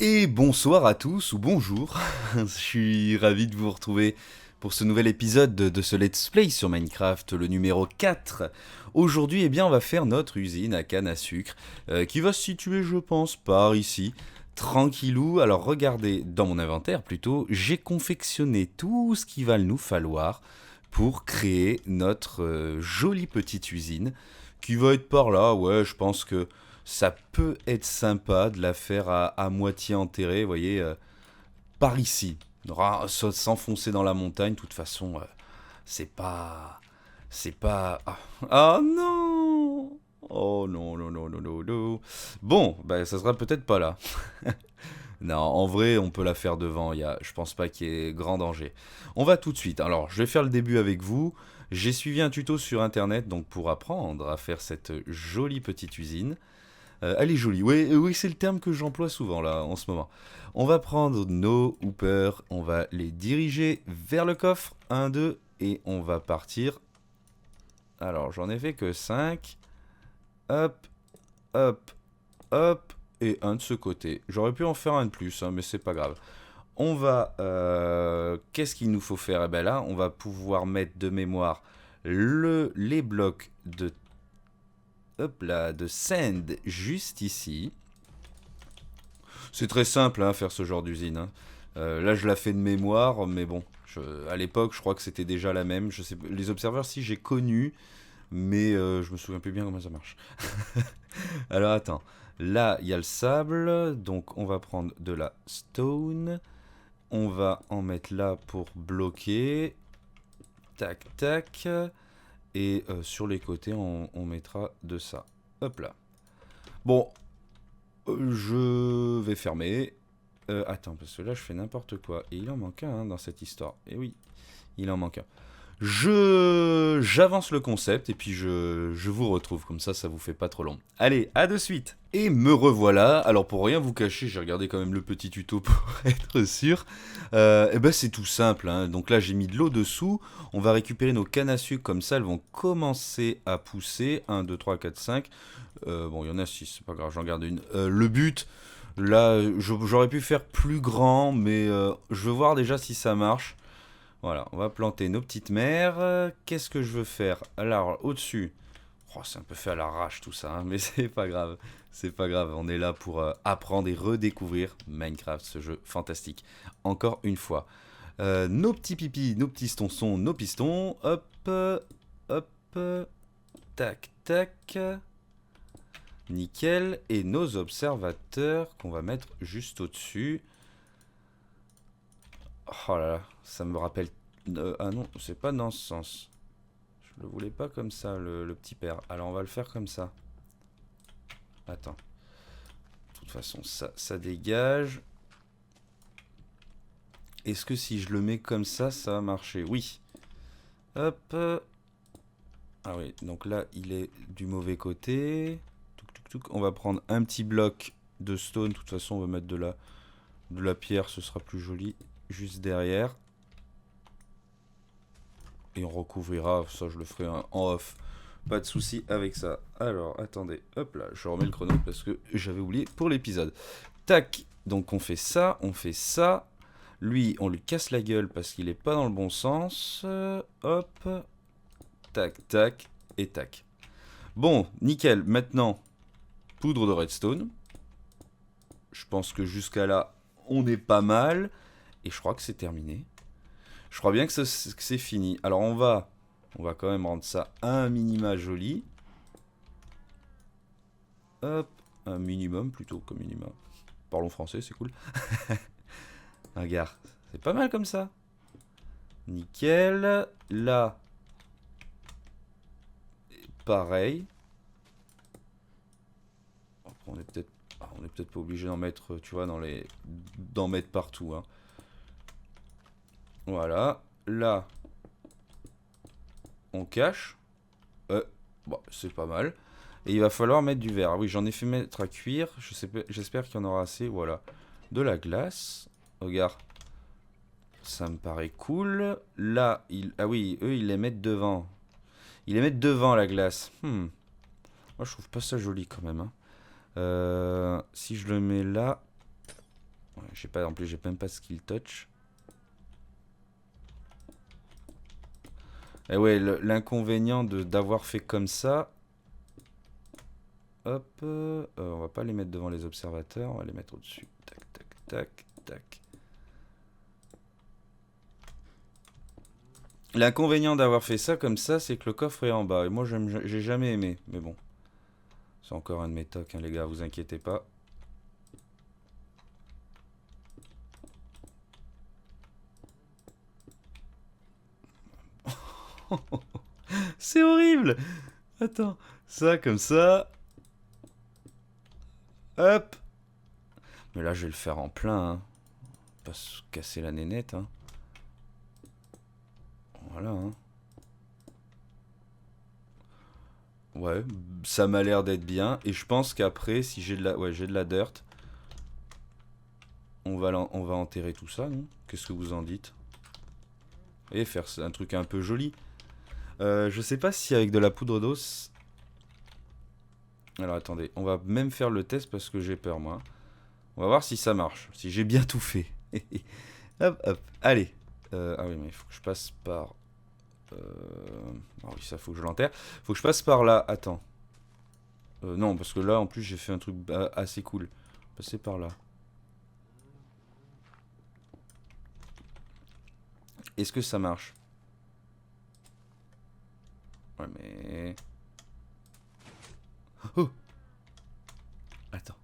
Et bonsoir à tous, ou bonjour, je suis ravi de vous retrouver pour ce nouvel épisode de ce Let's Play sur Minecraft, le numéro 4. Aujourd'hui, eh bien, on va faire notre usine à canne à sucre, qui va se situer, je pense, par ici, tranquillou. Alors regardez, dans mon inventaire plutôt, j'ai confectionné tout ce qu'il va nous falloir pour créer notre jolie petite usine, qui va être par là, ouais, je pense que ça peut être sympa de la faire à moitié enterrée, vous voyez, par ici. S'enfoncer dans la montagne, de toute façon, c'est pas... C'est pas... Ah ah non. Oh non, non, non, non, non, non. Bon, bah ça sera peut-être pas là. Non, en vrai, on peut la faire devant, je pense pas qu'il y ait grand danger. On va tout de suite. Alors, je vais faire le début avec vous. J'ai suivi un tuto sur internet donc pour apprendre à faire cette jolie petite usine. Elle est jolie, oui, oui c'est le terme que j'emploie souvent là en ce moment. On va prendre nos hoopers, on va les diriger vers le coffre, un, 2, et on va partir. Alors j'en ai fait que 5. Hop, hop, hop, et un de ce côté. J'aurais pu en faire un de plus, hein, mais c'est pas grave. On va... Qu'est-ce qu'il nous faut faire? Eh ben là, on va pouvoir mettre de mémoire les blocs de... Hop là, de sand juste ici. C'est très simple hein, faire ce genre d'usine. Hein. Là, je la fais de mémoire, mais bon, à l'époque, je crois que c'était déjà la même. Je sais, les observeurs, si j'ai connu, mais je me souviens plus bien comment ça marche. Alors attends, là, il y a le sable, donc on va prendre de la stone. On va en mettre là pour bloquer. Tac, tac. Et sur les côtés, on mettra de ça. Hop là. Bon, je vais fermer. Attends, parce que là, je fais n'importe quoi. Et il en manque un hein, dans cette histoire. Et oui, il en manque un. J'avance le concept et puis je vous retrouve. Comme ça vous fait pas trop long. Allez, à de suite. Et me revoilà. Alors, pour rien vous cacher, j'ai regardé quand même le petit tuto pour être sûr. Et ben, c'est tout simple. Hein. Donc là, j'ai mis de l'eau dessous. On va récupérer nos cannes à sucre. Comme ça, elles vont commencer à pousser. Un, 2, 3, 4, 5. Bon, il y en a 6, c'est pas grave, j'en garde une. Le but, là, j'aurais pu faire plus grand, mais je veux voir déjà si ça marche. Voilà, on va planter nos petites mères. Qu'est-ce que je veux faire? Alors, au-dessus, oh, c'est un peu fait à l'arrache tout ça, hein, mais c'est pas grave. C'est pas grave, on est là pour apprendre et redécouvrir Minecraft, ce jeu fantastique. Encore une fois. Nos petits pipis, nos petits tonsons, nos pistons. Hop, hop, tac, tac. Nickel. Et nos observateurs qu'on va mettre juste au-dessus. Oh là là, ça me rappelle... ah non, c'est pas dans ce sens. Je le voulais pas comme ça, le petit père. Alors on va le faire comme ça. Attends. De toute façon, ça dégage. Est-ce que si je le mets comme ça va marcher? Oui. Hop. Ah oui, donc là, il est du mauvais côté. Touc, touc, touc. On va prendre un petit bloc de stone. De toute façon, on va mettre de la pierre, ce sera plus joli. Juste derrière. Et on recouvrira, ça je le ferai en off. Pas de souci avec ça. Alors, attendez, hop là, je remets le chrono parce que j'avais oublié pour l'épisode. Tac, donc on fait ça, on fait ça. Lui, on lui casse la gueule parce qu'il est pas dans le bon sens. Hop, tac, tac, et tac. Bon, nickel, maintenant, poudre de redstone. Je pense que jusqu'à là, on est pas mal. Et je crois que c'est terminé. Je crois bien que c'est fini. Alors on va quand même rendre ça un minima joli. Hop, un minimum plutôt que minima. Parlons français, c'est cool. Regarde, c'est pas mal comme ça. Nickel. Là, pareil. On est peut-être pas obligé d'en mettre, tu vois, d'en mettre partout. Hein. Voilà. Là, on cache. Bon, c'est pas mal. Et il va falloir mettre du verre. Ah oui, j'en ai fait mettre à cuire. J'espère qu'il y en aura assez. Voilà. De la glace. Regarde. Ça me paraît cool. Là, ah oui, eux, ils les mettent devant. Ils les mettent devant la glace. Moi, je trouve pas ça joli quand même. Hein. Si je le mets là. Ouais, j'ai pas, en plus, j'ai même pas skill touch. Et ouais, l'inconvénient d'avoir fait comme ça... Hop, on va pas les mettre devant les observateurs, on va les mettre au-dessus. Tac, tac, tac, tac. L'inconvénient d'avoir fait ça comme ça, c'est que le coffre est en bas. Et moi, j'ai jamais aimé. Mais bon, c'est encore un de mes tocs, hein, les gars, vous inquiétez pas. C'est horrible. Attends, ça comme ça. Hop. Mais là, je vais le faire en plein, hein. Pas se casser la nénette, hein. Voilà, hein. Ouais, ça m'a l'air d'être bien. Et je pense qu'après, si j'ai de la... Ouais, j'ai de la dirt. On va enterrer tout ça, non? Qu'est-ce que vous en dites? Et faire un truc un peu joli. Je sais pas si avec de la poudre d'os... Alors attendez, on va même faire le test parce que j'ai peur, moi. On va voir si ça marche, si j'ai bien tout fait. Hop, hop, allez. Ah oui, mais il faut que je passe par... Ah oui, ça faut que je l'enterre. Faut que je passe par là, attends. Non, parce que là, en plus, j'ai fait un truc assez cool. Passer par là. Est-ce que ça marche? Ouais, mais... Oh! Attends.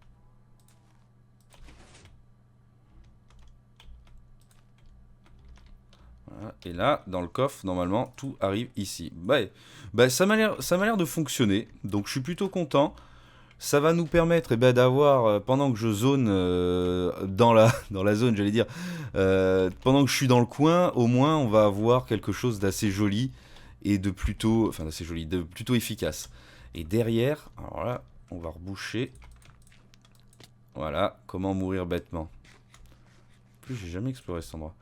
Voilà. Et là, dans le coffre, normalement, tout arrive ici. Ouais. Bah, ça m'a l'air de fonctionner. Donc, je suis plutôt content. Ça va nous permettre d'avoir, pendant que je zone dans la zone, j'allais dire, pendant que je suis dans le coin, au moins, on va avoir quelque chose d'assez joli et de plutôt, enfin, d'assez joli, de plutôt efficace. Et derrière, alors là, on va reboucher. Voilà, comment mourir bêtement. En plus, j'ai jamais exploré cet endroit.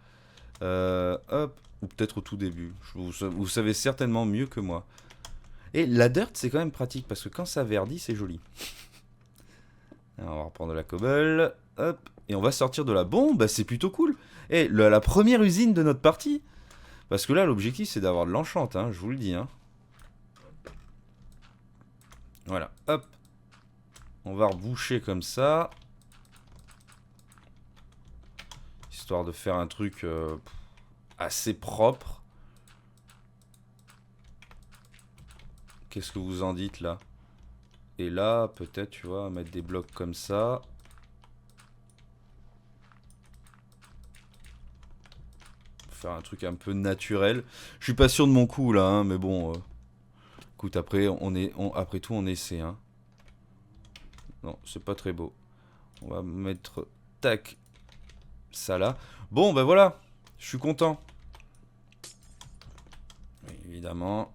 Hop, ou peut-être au tout début. Vous savez certainement mieux que moi. Et la dirt, c'est quand même pratique parce que quand ça verdit, c'est joli. Alors, on va reprendre de la cobble. Hop, et on va sortir de la bombe. Bah, c'est plutôt cool. Et la première usine de notre partie. Parce que là, l'objectif, c'est d'avoir de l'enchant, hein, je vous le dis. Hein. Voilà, hop. On va reboucher comme ça. Histoire de faire un truc assez propre. Qu'est-ce que vous en dites là? Et là, peut-être, tu vois, mettre des blocs comme ça. Faire un truc un peu naturel. Je suis pas sûr de mon coup là, hein, mais bon. Écoute, après, après tout, on essaie. Hein. Non, c'est pas très beau. On va mettre, tac, ça là. Bon, ben voilà, je suis content. Évidemment.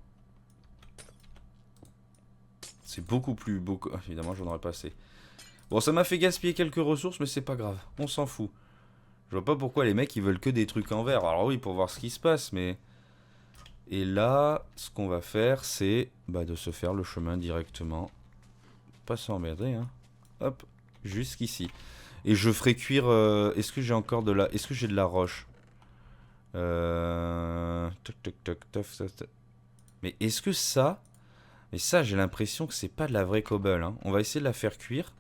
C'est beaucoup plus beau. Évidemment, j'en aurais pas assez. Bon, ça m'a fait gaspiller quelques ressources, mais c'est pas grave. On s'en fout. Je vois pas pourquoi les mecs, ils veulent que des trucs en verre. Alors oui, pour voir ce qui se passe, mais... Et là, ce qu'on va faire, c'est de se faire le chemin directement. Pas s'emmerder, hein. Hop, jusqu'ici. Et je ferai cuire... Est-ce que j'ai encore de la... Est-ce que j'ai de la roche Toc, toc, toc, toc, toc, toc. Mais est-ce que ça... Mais ça, j'ai l'impression que c'est pas de la vraie cobble. Hein. On va essayer de la faire cuire.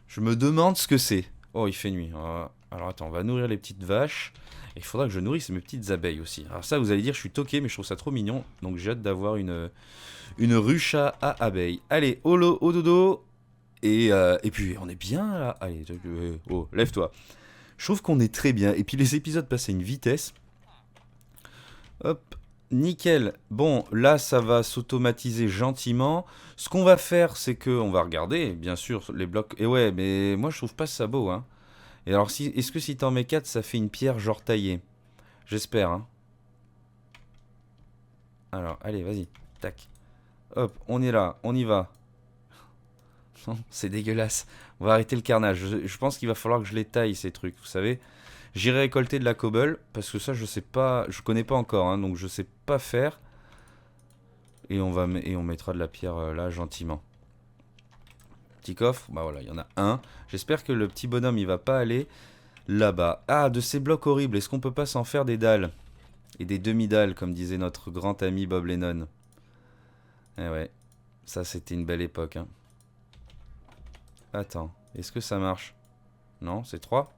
Je me demande ce que c'est. Oh, il fait nuit. Alors attends, on va nourrir les petites vaches. Et il faudra que je nourrisse mes petites abeilles aussi. Alors ça, vous allez dire, je suis toqué, mais je trouve ça trop mignon. Donc j'ai hâte d'avoir une ruche à abeilles. Allez, au dodo. Et puis, on est bien là. Allez, oh, lève-toi. Je trouve qu'on est très bien. Et puis les épisodes passent à une vitesse. Hop. Nickel. Bon, là, ça va s'automatiser gentiment. Ce qu'on va faire, c'est que on va regarder, bien sûr, les blocs. Et ouais, mais moi, je trouve pas ça beau, hein. Et alors, est-ce que si t'en mets 4, ça fait une pierre genre taillée? J'espère, hein. Alors, allez, vas-y. Tac. Hop, on est là, on y va. Non, c'est dégueulasse. On va arrêter le carnage. Je pense qu'il va falloir que je les taille, ces trucs, vous savez. J'irai récolter de la cobble, parce que ça, je sais pas, je connais pas encore, hein, donc je sais pas faire. Et on mettra de la pierre là, gentiment. Petit coffre, bah voilà, il y en a un. J'espère que le petit bonhomme, il va pas aller là-bas. Ah, de ces blocs horribles, est-ce qu'on peut pas s'en faire des dalles? Et des demi-dalles, comme disait notre grand ami Bob Lennon. Eh ouais, ça c'était une belle époque, hein. Attends, est-ce que ça marche? Non, c'est 3?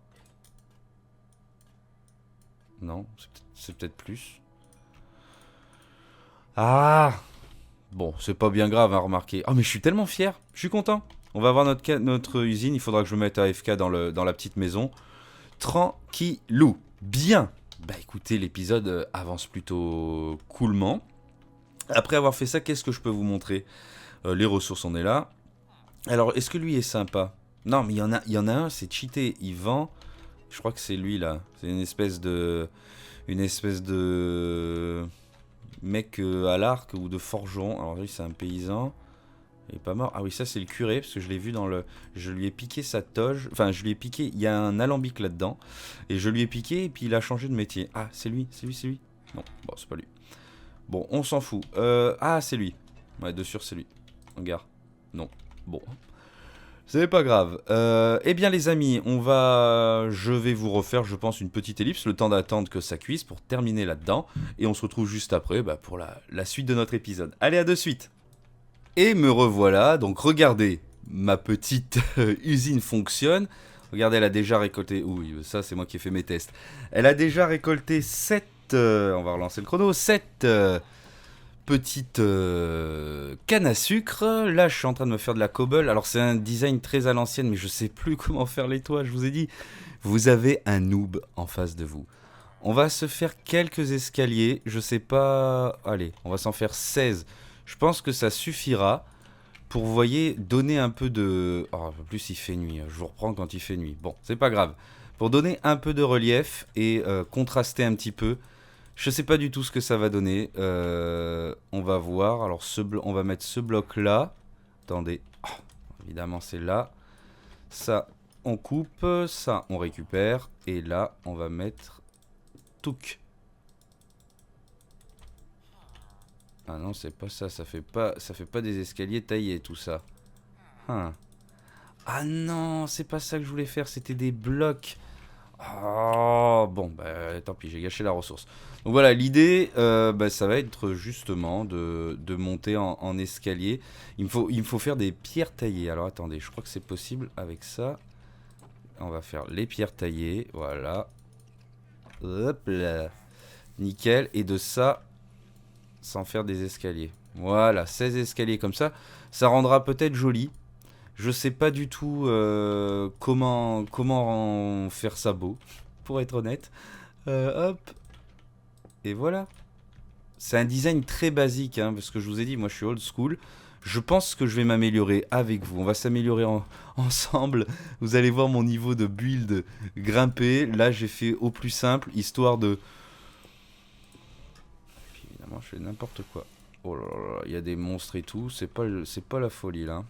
Non, c'est peut-être plus. Ah! Bon, c'est pas bien grave à remarquer. Oh, mais je suis tellement fier, je suis content. On va avoir notre usine, il faudra que je me mette AFK dans la petite maison. Tranquillou. Bien. Bah écoutez, l'épisode avance plutôt coolement. Après avoir fait ça, qu'est-ce que je peux vous montrer? Les ressources, on est là. Alors, est-ce que lui est sympa? Non, mais il y en a un, c'est cheaté. Il vend. Je crois que c'est lui là. C'est une espèce de mec à l'arc ou de forgeron. Alors lui, c'est un paysan. Il est pas mort. Ah oui, ça c'est le curé parce que je l'ai vu dans le. Je lui ai piqué sa toge. Enfin, je lui ai piqué. Il y a un alambic là-dedans. Et je lui ai piqué et puis il a changé de métier. Ah, c'est lui. Non, bon, c'est pas lui. Bon, on s'en fout. Ah, c'est lui. Ouais, de sûr, c'est lui. Regarde. Non. Bon. C'est pas grave. Eh bien, les amis, je vais vous refaire, je pense, une petite ellipse, le temps d'attendre que ça cuise pour terminer là-dedans. Et on se retrouve juste après pour la suite de notre épisode. Allez, à de suite. Et me revoilà. Donc, regardez, ma petite usine fonctionne. Regardez, elle a déjà récolté. Oui, ça, c'est moi qui ai fait mes tests. Elle a déjà récolté 7. On va relancer le chrono. 7 petites cannes à sucre. Là, je suis en train de me faire de la cobble. Alors, c'est un design très à l'ancienne, mais je sais plus comment faire les toits. Je vous ai dit, vous avez un noob en face de vous. On va se faire quelques escaliers. Je sais pas. Allez, on va s'en faire 16. Je pense que ça suffira pour, vous voyez, donner un peu de. Oh, en plus, il fait nuit. Je vous reprends quand il fait nuit. Bon, c'est pas grave. Pour donner un peu de relief et contraster un petit peu. Je sais pas du tout ce que ça va donner. On va voir. Alors, on va mettre ce bloc-là. Attendez. Oh, évidemment, c'est là. Ça, on coupe. Ça, on récupère. Et là, on va mettre... Touc. Ah non, c'est pas ça. Ça fait pas des escaliers taillés, tout ça. Ah non, c'est pas ça que je voulais faire. C'était des blocs. Oh, bon, bah tant pis, j'ai gâché la ressource. Donc voilà, l'idée, ça va être justement de monter en escalier. Il me faut faire des pierres taillées. Alors attendez, je crois que c'est possible avec ça. On va faire les pierres taillées, voilà. Hop là. Nickel, et de ça, sans faire des escaliers. Voilà, 16 escaliers comme ça. Ça rendra peut-être joli. Je sais pas du tout comment faire ça beau, pour être honnête. Hop. Et voilà. C'est un design très basique, hein, parce que je vous ai dit, moi je suis old school. Je pense que je vais m'améliorer avec vous. On va s'améliorer ensemble. Vous allez voir mon niveau de build grimper. Là, j'ai fait au plus simple, histoire de... Et puis, évidemment, je fais n'importe quoi. Oh là là, il y a des monstres et tout. C'est pas la folie, là.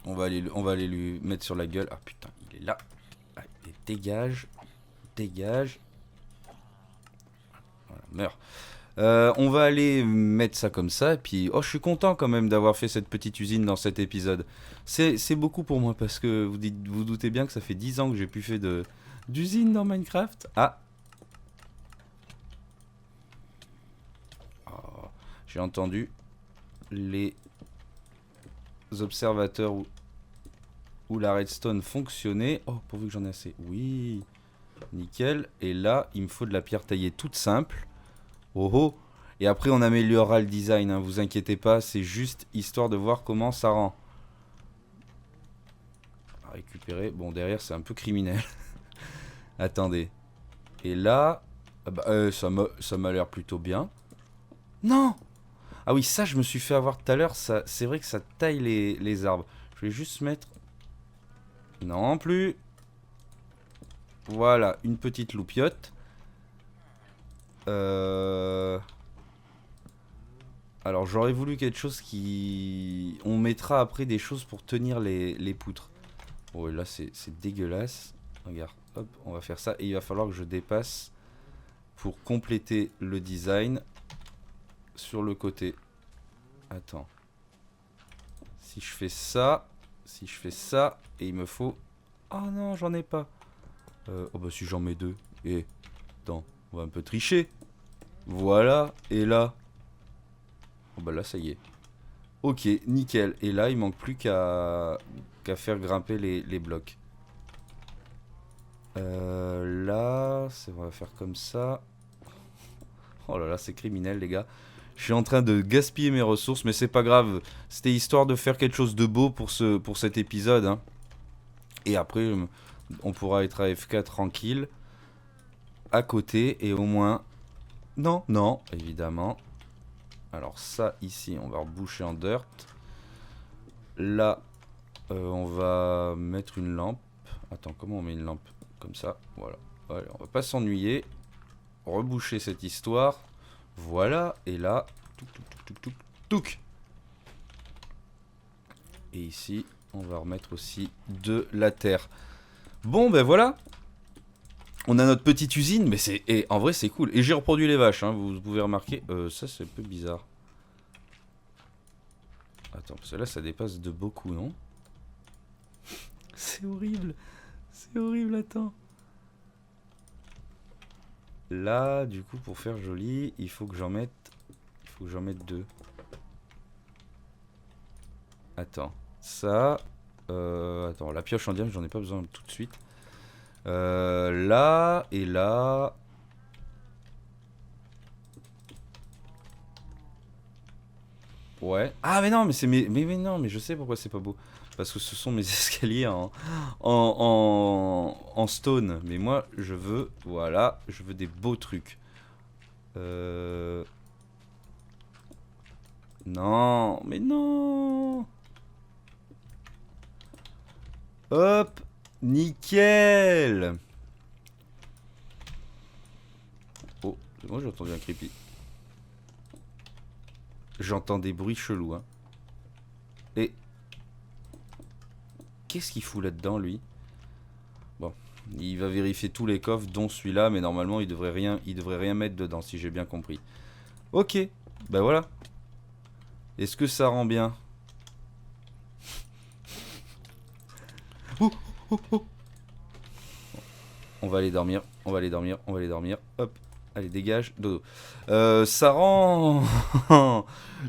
On va aller lui mettre sur la gueule. Ah putain, il est là. Allez, dégage. Dégage. Voilà, meurs. On va aller mettre ça comme ça. Et puis, oh, je suis content quand même d'avoir fait cette petite usine dans cet épisode. C'est beaucoup pour moi parce que vous doutez bien que ça fait 10 ans que j'ai plus fait d'usine dans Minecraft. Ah. Oh, j'ai entendu les observateurs où la redstone fonctionnait. Oh, pourvu que j'en ai assez. Oui. Nickel. Et là, il me faut de la pierre taillée toute simple. Oh oh. Et après, on améliorera le design, hein, vous inquiétez pas. C'est juste histoire de voir comment ça rend. On va récupérer. Bon, derrière, c'est un peu criminel. Attendez. Et là... ça m'a l'air plutôt bien. Non! Ah oui, ça, je me suis fait avoir tout à l'heure. C'est vrai que ça taille les arbres. Je vais juste mettre... Non plus. Voilà, une petite loupiote. Alors j'aurais voulu quelque chose qui... On mettra après des choses pour tenir les poutres. Oh là c'est dégueulasse. Regarde, hop, on va faire ça. Et il va falloir que je dépasse pour compléter le design sur le côté. Attends. Si je fais ça... Si je fais ça, et il me faut... Oh non, j'en ai pas. Oh bah si j'en mets 2. Et... Attends, on va un peu tricher. Voilà, et là... Oh bah là, ça y est. Ok, nickel. Et là, il manque plus qu'à faire grimper les blocs. Là, on va faire comme ça. Oh là là, c'est criminel, les gars. Je suis en train de gaspiller mes ressources, mais c'est pas grave. C'était histoire de faire quelque chose de beau pour cet épisode. Hein. Et après, on pourra être à FK tranquille. À côté, et au moins... Non, non, évidemment. Alors ça, ici, on va reboucher en dirt. Là, on va mettre une lampe. Attends, comment on met une lampe? Comme ça, voilà. Allez, on va pas s'ennuyer. Reboucher cette histoire. Voilà, et là... Touc, touc, touc, touc, touc, touc. Et ici, on va remettre aussi de la terre. Bon, ben voilà. On a notre petite usine, mais c'est... Et en vrai, c'est cool. Et j'ai reproduit les vaches, hein, vous pouvez remarquer. Ça, c'est un peu bizarre. Attends, parce que là, ça dépasse de beaucoup, non? C'est horrible. C'est horrible, attends. Là, du coup, pour faire joli, il faut que j'en mette... Il faut que j'en mette 2. Attends. Ça... attends, la pioche en diamant, j'en ai pas besoin tout de suite. Là et là. Ouais. Ah mais non, mais c'est mais non, mais je sais pourquoi c'est pas beau. Parce que ce sont mes escaliers en stone. Mais moi, je veux, voilà, je veux des beaux trucs. Non, mais non. Hop, nickel. Oh, moi j'ai entendu un creepy. J'entends des bruits chelous, hein. Et... Qu'est-ce qu'il fout là-dedans, lui? Bon, il va vérifier tous les coffres, dont celui-là, mais normalement, il devrait rien mettre dedans, si j'ai bien compris. Ok, ben voilà. Est-ce que ça rend bien? Oh, oh, oh. On va aller dormir, on va aller dormir, on va aller dormir. Hop, allez, dégage, dodo. Ça rend...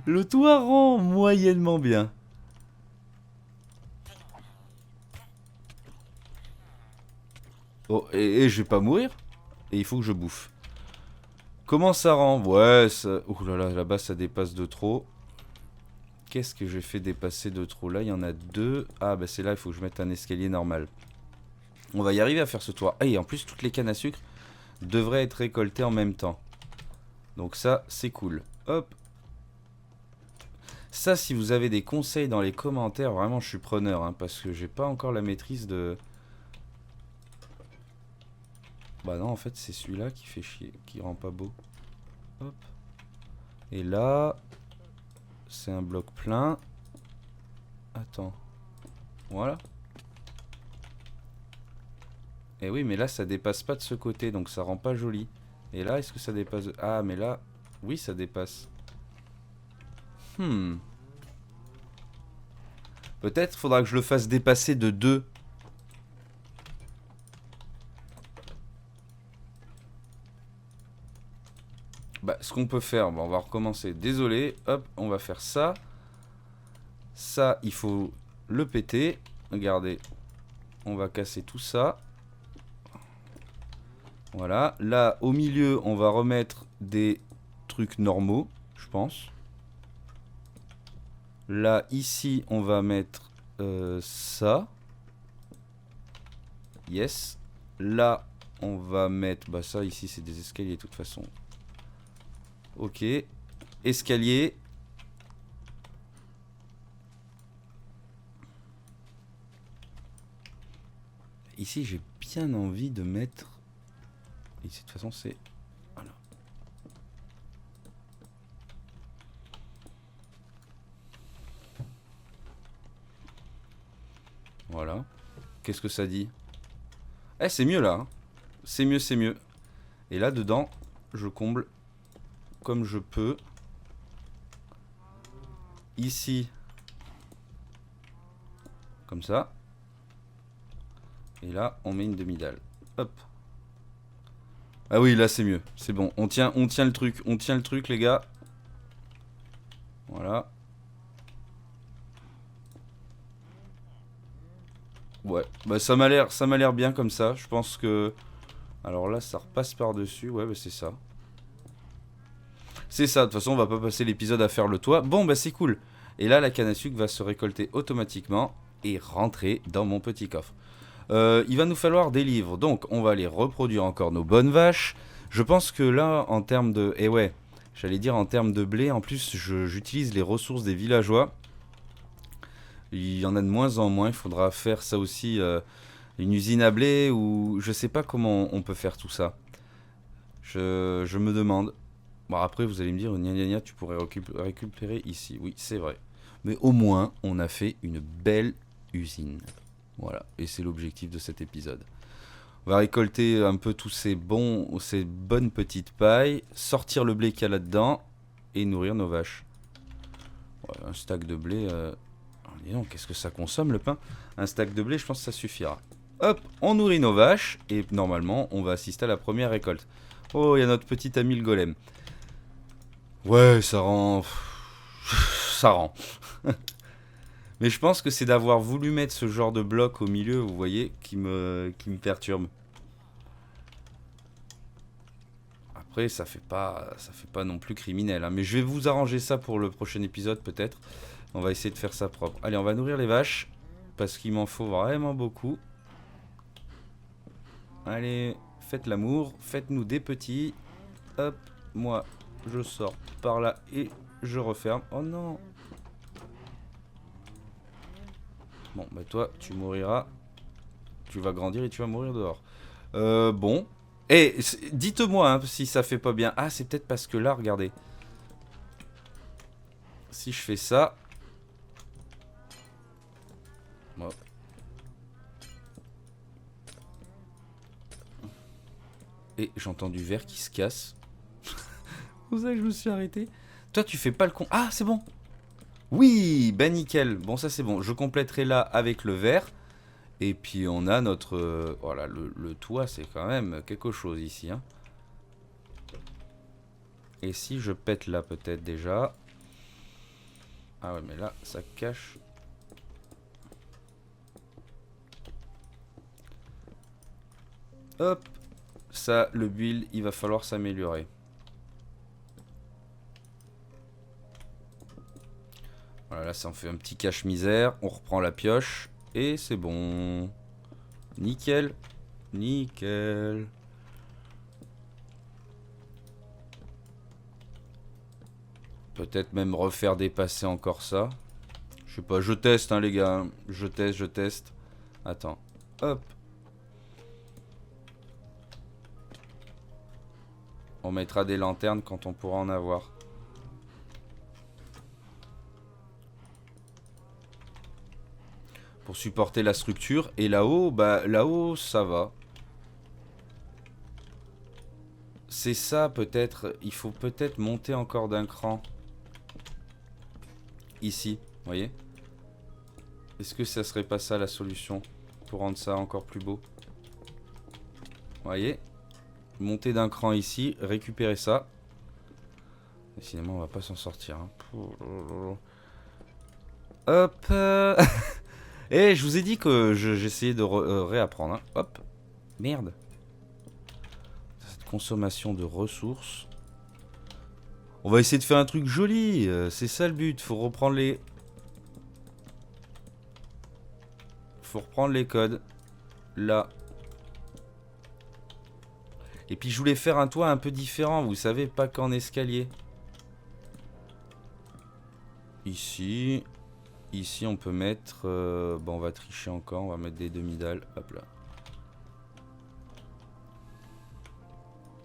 Le toit rend moyennement bien. Oh, et je vais pas mourir? Et il faut que je bouffe. Comment ça rend? Ouais, ça... Ouh là là, là-bas ça dépasse de trop. Qu'est-ce que j'ai fait dépasser de trop? Là, il y en a 2. Ah, bah c'est là, il faut que je mette un escalier normal. On va y arriver à faire ce toit. Ah, et en plus, toutes les cannes à sucre devraient être récoltées en même temps. Donc ça, c'est cool. Hop. Ça, si vous avez des conseils dans les commentaires, vraiment, je suis preneur. Hein, parce que j'ai pas encore la maîtrise de... Bah non, en fait, c'est celui-là qui fait chier, qui rend pas beau. Hop. Et là, c'est un bloc plein. Attends. Voilà. Et oui, mais là, ça dépasse pas de ce côté, donc ça rend pas joli. Et là, est-ce que ça dépasse... Ah, mais là, oui, ça dépasse. Peut-être faudra que je le fasse dépasser de 2. Bah, ce qu'on peut faire, bon, on va recommencer. Désolé, hop, on va faire ça. Ça, il faut le péter. Regardez, on va casser tout ça. Voilà, là, au milieu, on va remettre des trucs normaux, je pense. Là, ici, on va mettre ça. Yes. Là, on va mettre... Bah ça, ici, c'est des escaliers, de toute façon. Ok. Escalier. Ici, j'ai bien envie de mettre... Ici, de toute façon, c'est... Voilà. Voilà. Qu'est-ce que ça dit? Eh, c'est mieux, là. Hein. C'est mieux, c'est mieux. Et là, dedans, je comble comme je peux. Ici. Comme ça. Et là, on met une demi-dalle. Hop. Ah oui, là, c'est mieux. C'est bon. On tient le truc. On tient le truc, les gars. Voilà. Ouais. Bah, ça m'a l'air bien comme ça. Je pense que... Alors là, ça repasse par-dessus. Ouais, bah, c'est ça. C'est ça. De toute façon, on va pas passer l'épisode à faire le toit. Bon, bah, c'est cool. Et là, la canne à sucre va se récolter automatiquement et rentrer dans mon petit coffre. Il va nous falloir des livres, donc on va aller reproduire encore nos bonnes vaches. Je pense que là, en termes de... Eh ouais, j'allais dire en termes de blé, en plus j'utilise les ressources des villageois. Il y en a de moins en moins, il faudra faire ça aussi, une usine à blé, ou je sais pas comment on peut faire tout ça. Je me demande. Bon, après vous allez me dire, gna gna gna, tu pourrais récupérer ici. Oui, c'est vrai. Mais au moins, on a fait une belle usine. Voilà, et c'est l'objectif de cet épisode. On va récolter un peu tous ces bonnes petites pailles, sortir le blé qu'il y a là-dedans et nourrir nos vaches. Ouais, un stack de blé, dis donc, qu'est-ce que ça consomme le pain? Un stack de blé, je pense que ça suffira. Hop, on nourrit nos vaches et normalement, on va assister à la première récolte. Oh, il y a notre petit ami le golem. Ouais, ça rend... ça rend. Mais je pense que c'est d'avoir voulu mettre ce genre de bloc au milieu, vous voyez, qui me perturbe. Après, ça fait pas non plus criminel, hein. Mais je vais vous arranger ça pour le prochain épisode, peut-être. On va essayer de faire ça propre. Allez, on va nourrir les vaches, parce qu'il m'en faut vraiment beaucoup. Allez, faites l'amour, faites-nous des petits. Hop, moi, je sors par là et je referme. Oh non! Bon, bah toi, tu mouriras. Tu vas grandir et tu vas mourir dehors. Bon. Et dites-moi hein, si ça fait pas bien. Ah, c'est peut-être parce que là, regardez. Si je fais ça... Bon. Et j'entends du verre qui se casse. C'est pour ça que je me suis arrêté. Toi, tu fais pas le con... Ah, c'est bon. Oui, bah nickel. Bon, ça c'est bon. Je compléterai là avec le verre. Et puis on a notre... voilà, le toit, c'est quand même quelque chose ici. Hein. Et si je pète là peut-être déjà... Ah ouais, mais là, ça cache... Hop. Ça, le build, il va falloir s'améliorer. Voilà, là, ça en fait un petit cache-misère. On reprend la pioche. Et c'est bon. Nickel. Nickel. Peut-être même refaire dépasser encore ça. Je sais pas, je teste hein les gars. Je teste. Attends. Hop. On mettra des lanternes quand on pourra en avoir. Pour supporter la structure. Et là-haut, bah là-haut, ça va. C'est ça peut-être. Il faut peut-être monter encore d'un cran. Ici, vous voyez? Est-ce que ça serait pas ça la solution? Pour rendre ça encore plus beau. Vous voyez? Monter d'un cran ici, récupérer ça. Décidément, on va pas s'en sortir. Hein. Hop. Et je vous ai dit que j'essayais de réapprendre. Hein. Hop. Merde. Cette consommation de ressources. On va essayer de faire un truc joli. C'est ça le but. Faut reprendre les... Faut reprendre les codes. Là. Et puis je voulais faire un toit un peu différent. Vous savez, pas qu'en escalier. Ici. Ici, on peut mettre... bon, on va tricher encore. On va mettre des demi-dalles. Hop là.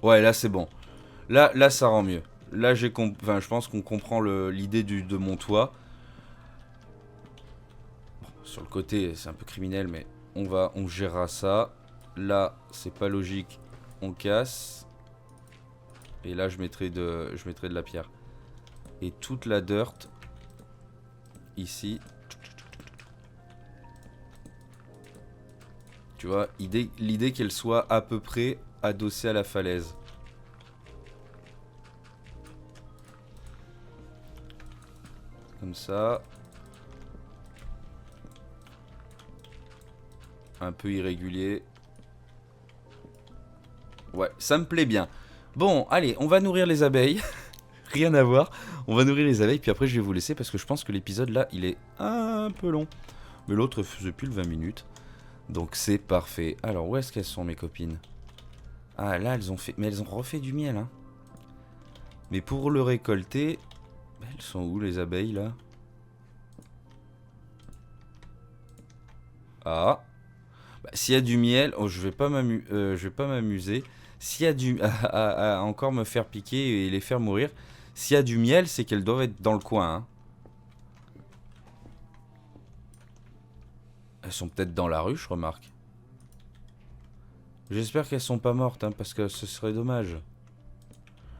Ouais, là, c'est bon. Là, ça rend mieux. Là, je pense qu'on comprend l'idée de mon toit. Bon, sur le côté, c'est un peu criminel, mais on gérera ça. Là, c'est pas logique. On casse. Et là, je mettrai de la pierre. Et toute la dirt... Ici. Tu vois, l'idée qu'elle soit à peu près adossée à la falaise. Comme ça. Un peu irrégulier. Ouais, ça me plaît bien. Bon, allez, on va nourrir les abeilles. Rien à voir. On va nourrir les abeilles, puis après je vais vous laisser parce que je pense que l'épisode là, il est un peu long. Mais l'autre faisait plus de 20 minutes. Donc c'est parfait. Alors, où est-ce qu'elles sont mes copines? Ah, là, elles ont fait... Mais elles ont refait du miel, hein. Mais pour le récolter... Elles sont où, les abeilles, là? Ah. Bah, s'il y a du miel... Oh, je vais pas m'amuser. S'il y a du... à encore me faire piquer et les faire mourir. S'il y a du miel, c'est qu'elles doivent être dans le coin, hein. Elles sont peut-être dans la ruche, remarque. J'espère qu'elles sont pas mortes, hein, parce que ce serait dommage.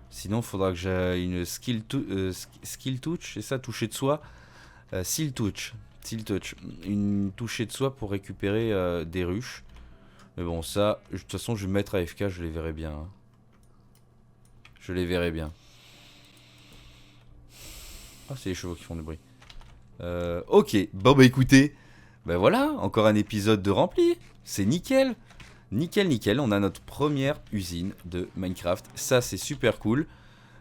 Sinon, il faudra que j'aie une skill touch, c'est ça, toucher de soi. Seal touch. Une toucher de soi pour récupérer des ruches. Mais bon, ça, de toute façon, je vais me mettre AFK, je les verrai bien. Hein. Je les verrai bien. Ah, c'est les chevaux qui font du bruit. Ok, bon bah écoutez, ben voilà, encore un épisode de rempli. C'est nickel. Nickel, on a notre première usine de Minecraft. Ça, c'est super cool.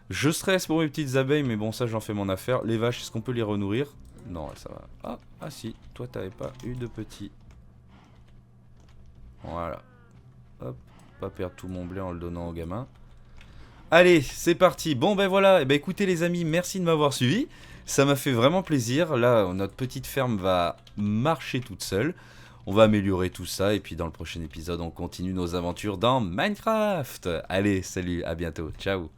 Je stresse pour mes petites abeilles, mais bon, ça, j'en fais mon affaire. Les vaches, est-ce qu'on peut les renourrir? Non, ça va. Ah si, toi, t'avais pas eu de petits. Voilà. Hop, pas perdre tout mon blé en le donnant aux gamins. Allez, c'est parti. Bon, ben voilà. Eh ben, écoutez, les amis, merci de m'avoir suivi. Ça m'a fait vraiment plaisir. Là, notre petite ferme va marcher toute seule. On va améliorer tout ça. Et puis, dans le prochain épisode, on continue nos aventures dans Minecraft. Allez, salut, à bientôt. Ciao.